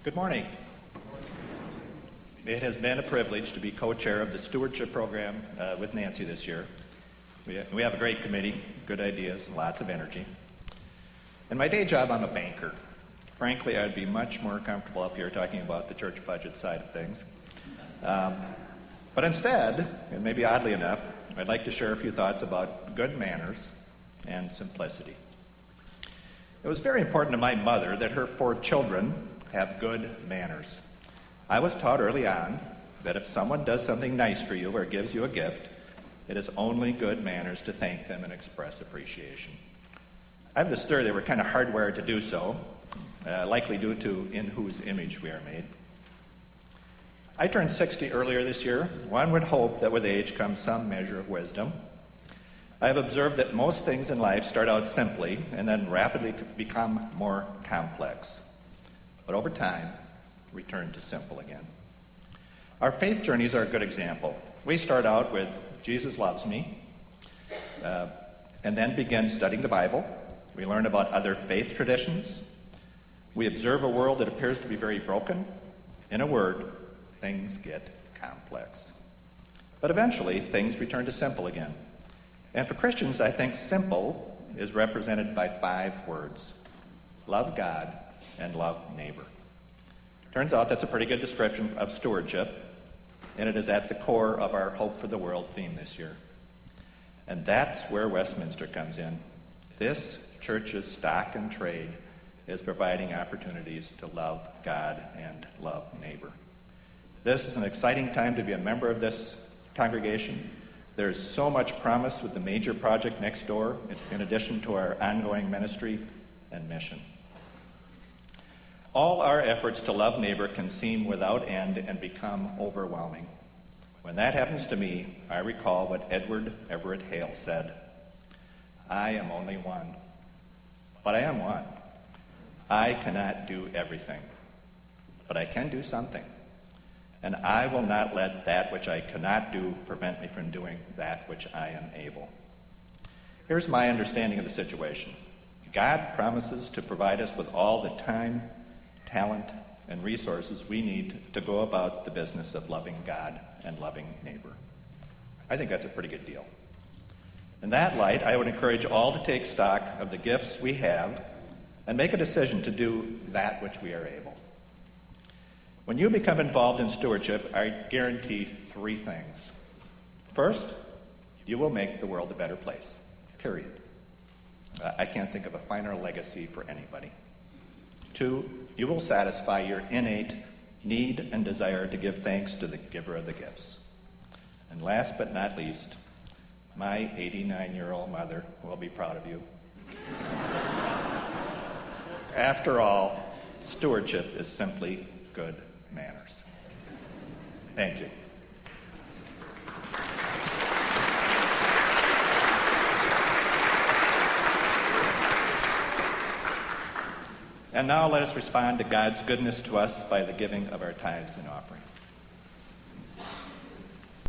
Good morning. It has been a privilege to be co-chair of the Stewardship program with Nancy this year. We have a great committee, good ideas, and lots of energy. In my day job, I'm a banker. Frankly, I'd be much more comfortable up here talking about the church budget side of things. But instead, and maybe oddly enough, I'd like to share a few thoughts about good manners and simplicity. It was very important to my mother that her 4 children have good manners. I was taught early on that if someone does something nice for you or gives you a gift, it is only good manners to thank them and express appreciation. I have this theory that we're kind of hardwired to do so, likely due to in whose image we are made. I turned 60 earlier this year. One would hope that with age comes some measure of wisdom. I have observed that most things in life start out simply and then rapidly become more complex. But over time, return to simple again. Our faith journeys are a good example. We start out with Jesus loves me, and then begin studying the Bible. We learn about other faith traditions. We observe a world that appears to be very broken. In a word, things get complex. But eventually, things return to simple again. And for Christians, I think simple is represented by 5 words: love God and love neighbor. Turns out that's a pretty good description of stewardship, and it is at the core of our Hope for the World theme this year. And that's where Westminster comes in. This church's stock and trade is providing opportunities to love God and love neighbor. This is an exciting time to be a member of this congregation. There's so much promise with the major project next door, in addition to our ongoing ministry and mission. All our efforts to love neighbor can seem without end and become overwhelming. When that happens to me, I recall what Edward Everett Hale said: "I am only one, but I am one. I cannot do everything, but I can do something. And I will not let that which I cannot do prevent me from doing that which I am able." Here's my understanding of the situation. God promises to provide us with all the time, talent, and resources we need to go about the business of loving God and loving neighbor. I think that's a pretty good deal. In that light, I would encourage all to take stock of the gifts we have and make a decision to do that which we are able. When you become involved in stewardship, I guarantee 3 things. First, you will make the world a better place, period. I can't think of a finer legacy for anybody. 2, you will satisfy your innate need and desire to give thanks to the giver of the gifts. And last but not least, my 89-year-old mother will be proud of you. After all, stewardship is simply good manners. Thank you. And now let us respond to God's goodness to us by the giving of our tithes and offerings.